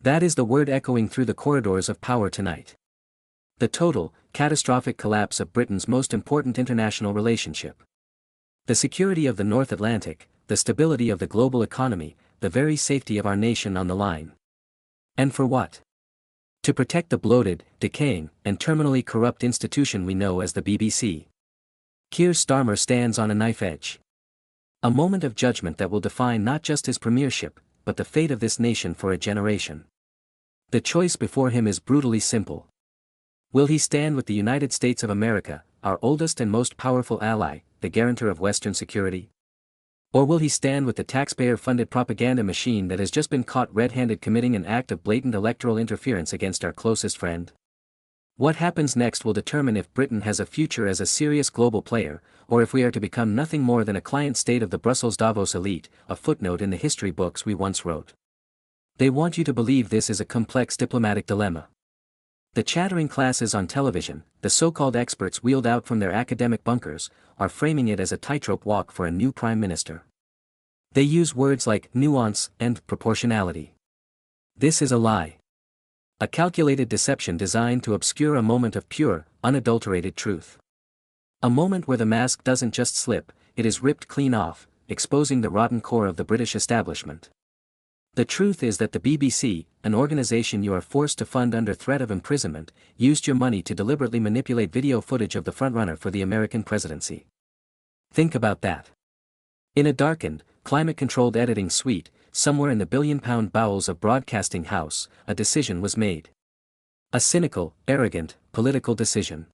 That is the word echoing through the corridors of power tonight. The total, catastrophic collapse of Britain's most important international relationship. The security of the North Atlantic, the stability of the global economy, the very safety of our nation on the line. And for what? To protect the bloated, decaying, and terminally corrupt institution we know as the BBC. Keir Starmer stands on a knife edge. A moment of judgment that will define not just his premiership, but the fate of this nation for a generation. The choice before him is brutally simple. Will he stand with the United States of America, our oldest and most powerful ally, the guarantor of Western security? Or will he stand with the taxpayer-funded propaganda machine that has just been caught red-handed committing an act of blatant electoral interference against our closest friend? What happens next will determine if Britain has a future as a serious global player, or if we are to become nothing more than a client state of the Brussels Davos elite, a footnote in the history books we once wrote. They want you to believe this is a complex diplomatic dilemma. The chattering classes on television, the so-called experts wheeled out from their academic bunkers, are framing it as a tightrope walk for a new prime minister. They use words like nuance and proportionality. This is a lie. A calculated deception designed to obscure a moment of pure, unadulterated truth. A moment where the mask doesn't just slip, it is ripped clean off, exposing the rotten core of the British establishment. The truth is that the BBC, an organization you are forced to fund under threat of imprisonment, used your money to deliberately manipulate video footage of the frontrunner for the American presidency. Think about that. In a darkened, climate-controlled editing suite, somewhere in the billion-pound bowels of Broadcasting House, a decision was made. A cynical, arrogant, political decision.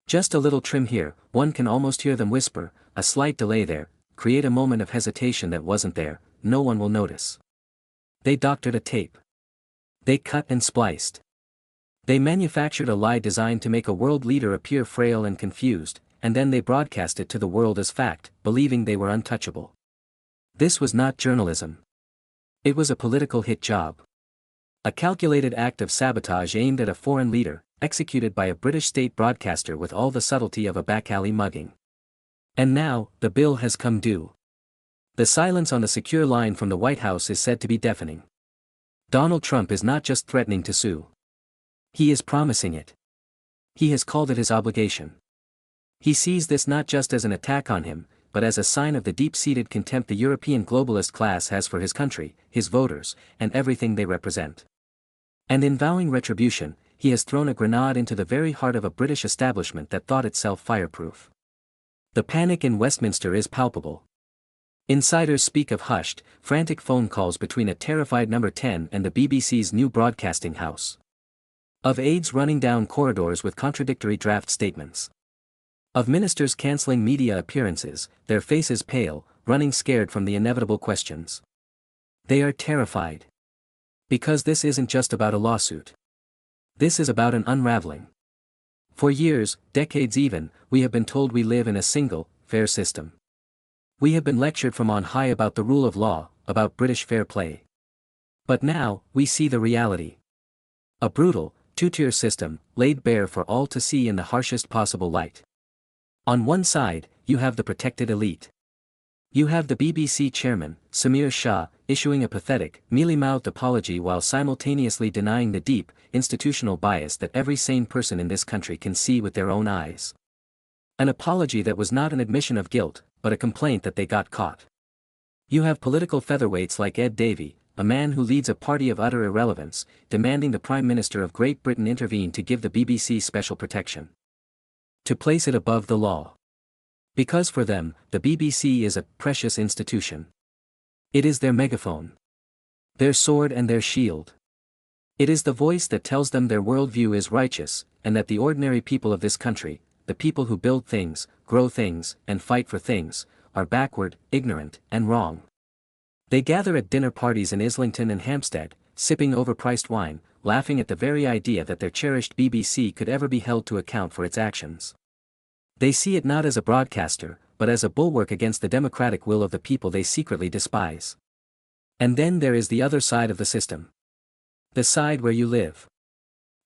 Just a little trim here, one can almost hear them whisper, a slight delay there, create a moment of hesitation that wasn't there, no one will notice. They doctored a tape. They cut and spliced. They manufactured a lie designed to make a world leader appear frail and confused, and then they broadcast it to the world as fact, believing they were untouchable. This was not journalism. It was a political hit job. A calculated act of sabotage aimed at a foreign leader, executed by a British state broadcaster with all the subtlety of a back-alley mugging. And now, the bill has come due. The silence on the secure line from the White House is said to be deafening. Donald Trump is not just threatening to sue. He is promising it. He has called it his obligation. He sees this not just as an attack on him, but as a sign of the deep-seated contempt the European globalist class has for his country, his voters, and everything they represent. And in vowing retribution, he has thrown a grenade into the very heart of a British establishment that thought itself fireproof. The panic in Westminster is palpable. Insiders speak of hushed, frantic phone calls between a terrified Number 10 and the BBC's new broadcasting house. Of aides running down corridors with contradictory draft statements. Of ministers cancelling media appearances, their faces pale, running scared from the inevitable questions. They are terrified. Because this isn't just about a lawsuit. This is about an unraveling. For years, decades even, we have been told we live in a single, fair system. We have been lectured from on high about the rule of law, about British fair play. But now, we see the reality. A brutal, two-tier system, laid bare for all to see in the harshest possible light. On one side, you have the protected elite. You have the BBC chairman, Samir Shah, issuing a pathetic, mealy-mouthed apology while simultaneously denying the deep, institutional bias that every sane person in this country can see with their own eyes. An apology that was not an admission of guilt, but a complaint that they got caught. You have political featherweights like Ed Davey, a man who leads a party of utter irrelevance, demanding the Prime Minister of Great Britain intervene to give the BBC special protection. To place it above the law. Because for them, the BBC is a precious institution. It is their megaphone. Their sword and their shield. It is the voice that tells them their worldview is righteous, and that the ordinary people of this country, the people who build things, grow things, and fight for things, are backward, ignorant, and wrong. They gather at dinner parties in Islington and Hampstead, sipping overpriced wine, laughing at the very idea that their cherished BBC could ever be held to account for its actions. They see it not as a broadcaster, but as a bulwark against the democratic will of the people they secretly despise. And then there is the other side of the system. The side where you live.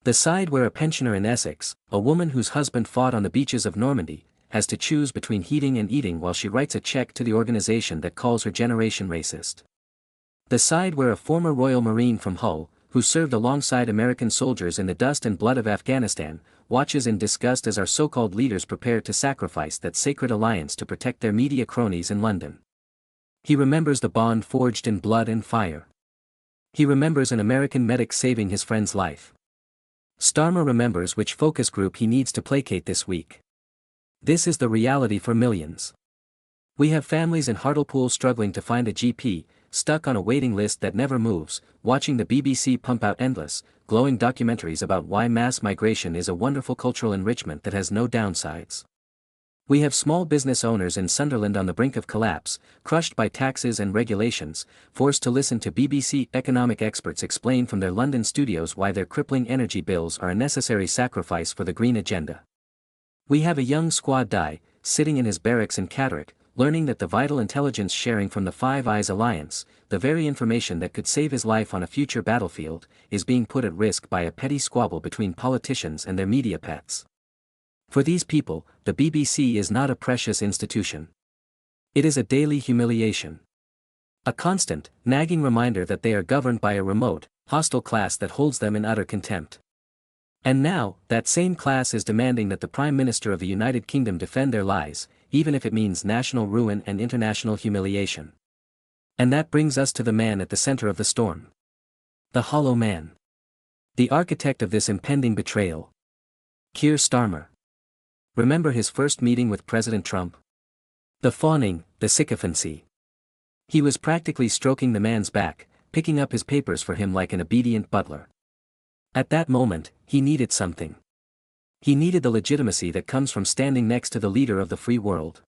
The side where a pensioner in Essex, a woman whose husband fought on the beaches of Normandy, has to choose between heating and eating while she writes a check to the organization that calls her generation racist. The side where a former Royal Marine from Hull, who served alongside American soldiers in the dust and blood of Afghanistan, watches in disgust as our so-called leaders prepare to sacrifice that sacred alliance to protect their media cronies in London. He remembers the bond forged in blood and fire. He remembers an American medic saving his friend's life. Starmer remembers which focus group he needs to placate this week. This is the reality for millions. We have families in Hartlepool struggling to find a GP, stuck on a waiting list that never moves, watching the BBC pump out endless, glowing documentaries about why mass migration is a wonderful cultural enrichment that has no downsides. We have small business owners in Sunderland on the brink of collapse, crushed by taxes and regulations, forced to listen to BBC economic experts explain from their London studios why their crippling energy bills are a necessary sacrifice for the green agenda. We have a young squad die, sitting in his barracks in Catterick, learning that the vital intelligence sharing from the Five Eyes Alliance, the very information that could save his life on a future battlefield, is being put at risk by a petty squabble between politicians and their media pets. For these people, the BBC is not a precious institution. It is a daily humiliation. A constant, nagging reminder that they are governed by a remote, hostile class that holds them in utter contempt. And now, that same class is demanding that the Prime Minister of the United Kingdom defend their lies, even if it means national ruin and international humiliation. And that brings us to the man at the center of the storm. The hollow man. The architect of this impending betrayal. Keir Starmer. Remember his first meeting with President Trump? The fawning, the sycophancy. He was practically stroking the man's back, picking up his papers for him like an obedient butler. At that moment, he needed something. He needed the legitimacy that comes from standing next to the leader of the free world.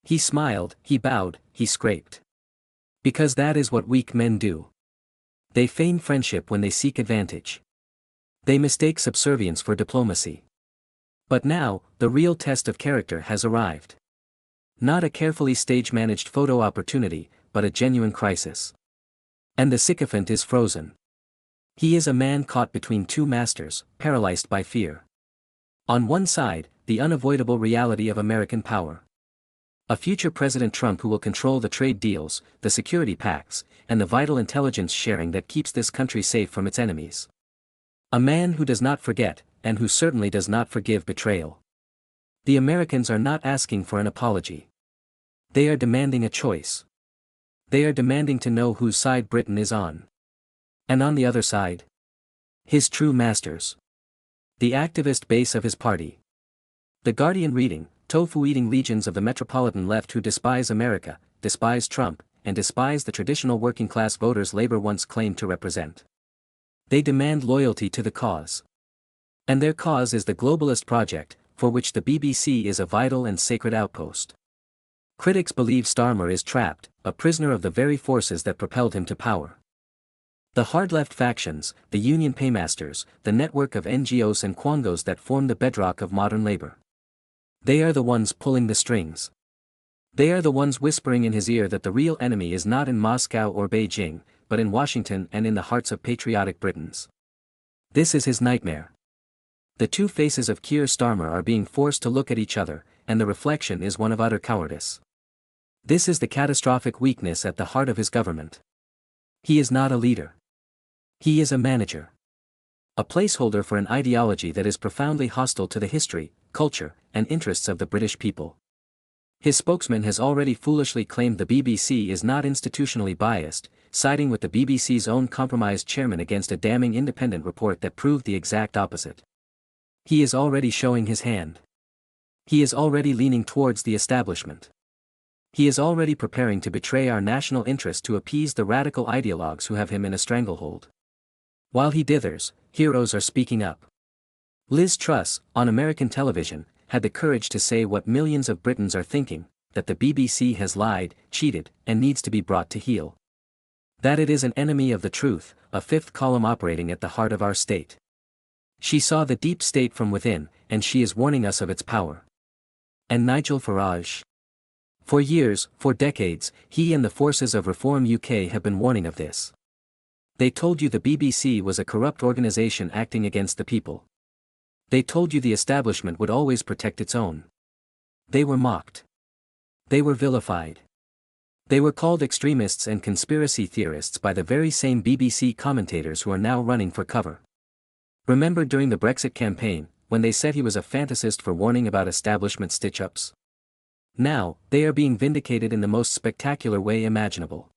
He smiled, he bowed, he scraped. Because that is what weak men do. They feign friendship when they seek advantage. They mistake subservience for diplomacy. But now, the real test of character has arrived. Not a carefully stage-managed photo opportunity, but a genuine crisis. And the sycophant is frozen. He is a man caught between two masters, paralyzed by fear. On one side, the unavoidable reality of American power. A future President Trump who will control the trade deals, the security pacts, and the vital intelligence sharing that keeps this country safe from its enemies. A man who does not forget, and who certainly does not forgive betrayal. The Americans are not asking for an apology. They are demanding a choice. They are demanding to know whose side Britain is on. And on the other side? His true masters. The activist base of his party. The Guardian reading, tofu-eating legions of the metropolitan left who despise America, despise Trump, and despise the traditional working-class voters Labour once claimed to represent. They demand loyalty to the cause. And their cause is the globalist project, for which the BBC is a vital and sacred outpost. Critics believe Starmer is trapped, a prisoner of the very forces that propelled him to power. The hard-left factions, the union paymasters, the network of NGOs and quangos that form the bedrock of modern labor. They are the ones pulling the strings. They are the ones whispering in his ear that the real enemy is not in Moscow or Beijing, but in Washington and in the hearts of patriotic Britons. This is his nightmare. The two faces of Keir Starmer are being forced to look at each other, and the reflection is one of utter cowardice. This is the catastrophic weakness at the heart of his government. He is not a leader. He is a manager. A placeholder for an ideology that is profoundly hostile to the history, culture, and interests of the British people. His spokesman has already foolishly claimed the BBC is not institutionally biased, siding with the BBC's own compromised chairman against a damning independent report that proved the exact opposite. He is already showing his hand. He is already leaning towards the establishment. He is already preparing to betray our national interest to appease the radical ideologues who have him in a stranglehold. While he dithers, heroes are speaking up. Liz Truss, on American television, had the courage to say what millions of Britons are thinking, that the BBC has lied, cheated, and needs to be brought to heel. That it is an enemy of the truth, a fifth column operating at the heart of our state. She saw the deep state from within, and she is warning us of its power. And Nigel Farage? For years, for decades, he and the forces of Reform UK have been warning of this. They told you the BBC was a corrupt organization acting against the people. They told you the establishment would always protect its own. They were mocked. They were vilified. They were called extremists and conspiracy theorists by the very same BBC commentators who are now running for cover. Remember during the Brexit campaign, when they said he was a fantasist for warning about establishment stitch-ups? Now, they are being vindicated in the most spectacular way imaginable.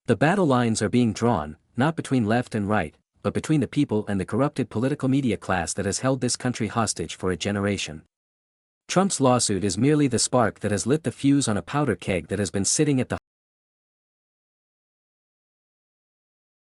The battle lines are being drawn, not between left and right, but between the people and the corrupted political media class that has held this country hostage for a generation. Trump's lawsuit is merely the spark that has lit the fuse on a powder keg that has been sitting at the